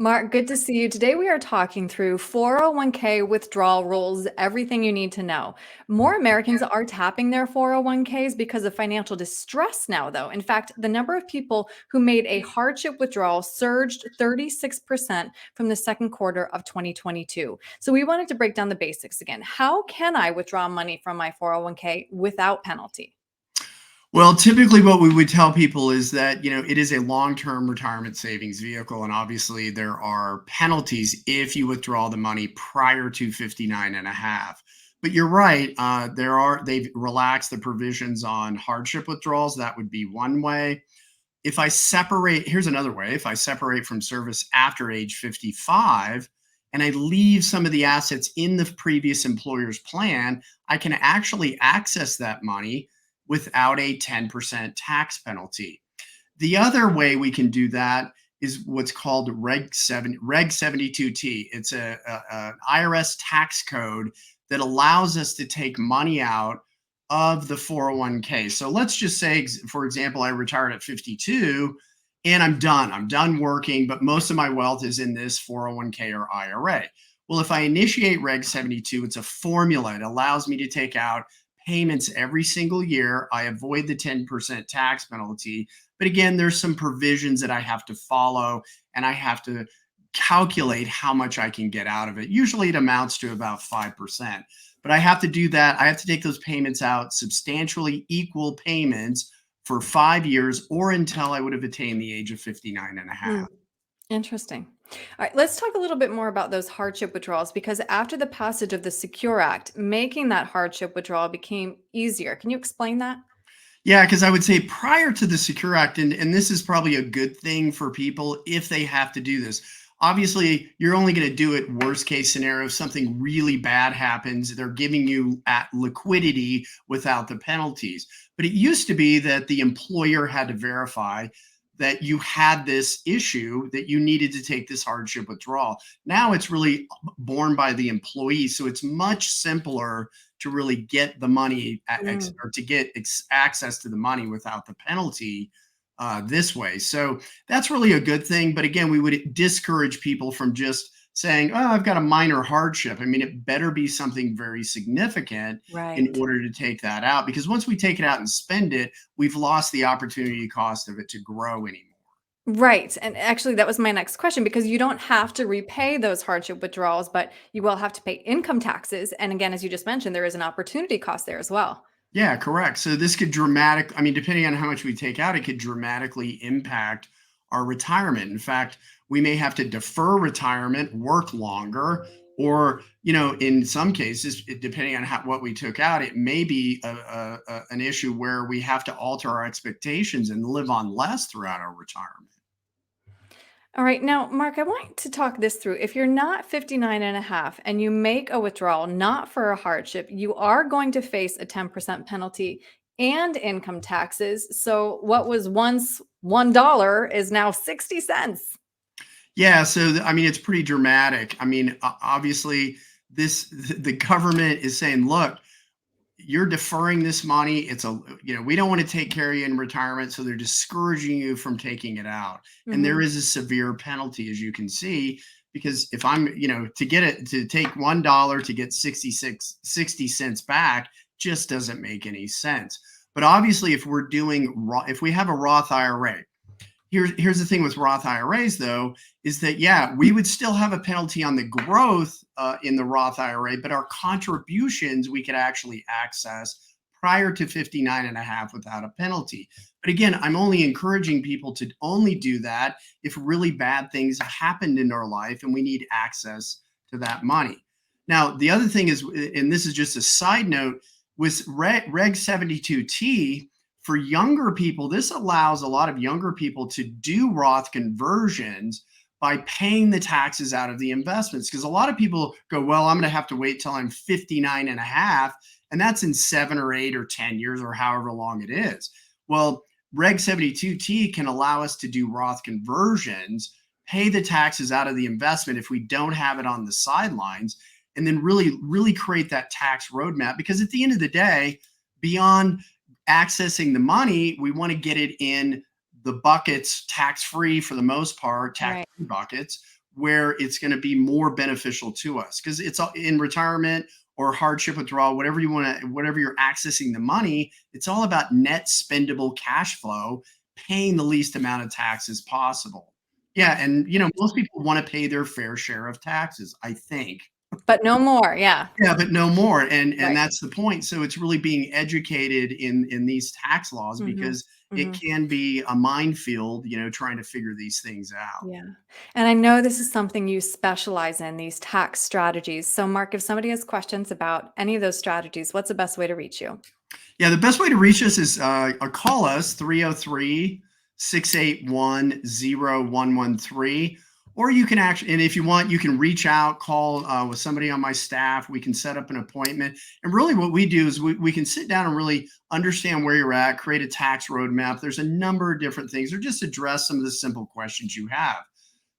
Mark, good to see you. Today we are talking through 401k withdrawal rules, everything you need to know. More Americans are tapping their 401ks because of financial distress now, though. In fact, the number of people who made a hardship withdrawal surged 36% from the second quarter of 2022. So we wanted to break down the basics again. How can I withdraw money from my 401k without penalty? Well, typically what we would tell people is that, it is a long-term retirement savings vehicle. And obviously there are penalties if you withdraw the money prior to 59 and a half. But you're right. They've relaxed the provisions on hardship withdrawals. That would be one way. Here's another way. If I separate from service after age 55 and I leave some of the assets in the previous employer's plan, I can actually access that money without a 10% tax penalty. The other way we can do that is what's called Reg 72T. It's an IRS tax code that allows us to take money out of the 401k. So let's just say, for example, I retired at 52 and I'm done. I'm done working, but most of my wealth is in this 401k or IRA. Well, if I initiate Reg 72, it's a formula. It allows me to take out payments every single year. I avoid the 10% tax penalty. But again, there's some provisions that I have to follow and I have to calculate how much I can get out of it. Usually it amounts to about 5%. But I have to do that. I have to take those payments out, substantially equal payments for 5 years or until I would have attained the age of 59 and a Hmm. half. Interesting. All right, let's talk a little bit more about those hardship withdrawals because after the passage of the Secure Act, making that hardship withdrawal became easier. Can you explain that? Yeah, because I would say prior to the Secure Act, and this is probably a good thing for people if they have to do this. Obviously, you're only going to do it worst case scenario. If something really bad happens, they're giving you at liquidity without the penalties. But it used to be that the employer had to verify that you had this issue, that you needed to take this hardship withdrawal. Now it's really borne by the employee. So it's much simpler to really get the money or to get access to the money without the penalty this way. So that's really a good thing. But again, we would discourage people from just saying, oh, I've got a minor hardship. I mean, it better be something very significant in Right. order to take that out, because once we take it out and spend it, we've lost the opportunity cost of it to grow anymore. Right. And actually, that was my next question because you don't have to repay those hardship withdrawals, but you will have to pay income taxes. And again, as you just mentioned, there is an opportunity cost there as well. Yeah, correct. So this could I mean, depending on how much we take out, it could dramatically impact our retirement. In fact, we may have to defer retirement, work longer, or, in some cases, depending on what we took out, it may be an issue where we have to alter our expectations and live on less throughout our retirement. All right. Now, Mark, I want to talk this through. If you're not 59 and a half and you make a withdrawal not for a hardship, you are going to face a 10% penalty and income taxes. So what was once $1 is now 60 cents. Yeah, so I mean, it's pretty dramatic. I mean, obviously, the government is saying, look, you're deferring this money. We don't want to take care of you in retirement. So they're discouraging you from taking it out. And there Mhm. is a severe penalty, as you can see, because if I'm, to take $1 to get 60 cents back just doesn't make any sense. But obviously, if we have a Roth IRA, here's the thing with Roth IRAs, though, is that, yeah, we would still have a penalty on the growth in the Roth IRA, but our contributions we could actually access prior to 59 and a half without a penalty. But again, I'm only encouraging people to only do that if really bad things have happened in our life and we need access to that money. Now, the other thing is, and this is just a side note, with Reg 72T, for younger people, this allows a lot of younger people to do Roth conversions by paying the taxes out of the investments. Because a lot of people go, well, I'm going to have to wait till I'm 59 and a half. And that's in 7 or 8 or 10 years or however long it is. Well, Reg 72T can allow us to do Roth conversions, pay the taxes out of the investment if we don't have it on the sidelines, and then really, really create that tax roadmap. Because at the end of the day, beyond accessing the money, we want to get it in the buckets tax free for the most part, tax Right. free buckets, where it's going to be more beneficial to us, because it's in retirement or hardship withdrawal, whatever you want to, whatever you're accessing the money, it's all about net spendable cash flow, paying the least amount of taxes possible. Yeah, Right. and most people want to pay their fair share of taxes, I think. But no more. Yeah. Yeah, but no more, and Right. that's the point. So it's really being educated in these tax laws, Hmm. because it Hmm. can be a minefield, trying to figure these things out. Yeah. And I know this is something you specialize in, these tax strategies. So, Mark, if somebody has questions about any of those strategies, what's the best way to reach you? Yeah, the best way to reach us is call us 303-681-0113. Or you can actually, and if you want, you can reach out, call with somebody on my staff. We can set up an appointment. And really, what we do is we can sit down and really understand where you're at, create a tax roadmap. There's a number of different things, or just address some of the simple questions you have.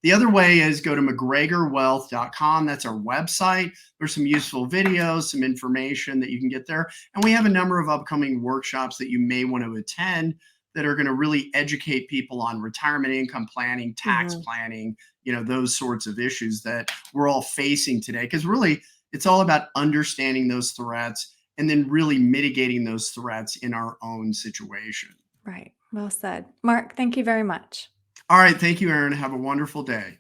The other way is go to McGregorWealth.com. That's our website. There's some useful videos, some information that you can get there. And we have a number of upcoming workshops that you may want to attend that are going to really educate people on retirement income planning, tax Hmm. planning, those sorts of issues that we're all facing today. Because really, it's all about understanding those threats and then really mitigating those threats in our own situation. Right. Well said. Mark, thank you very much. All right. Thank you, Aaron. Have a wonderful day.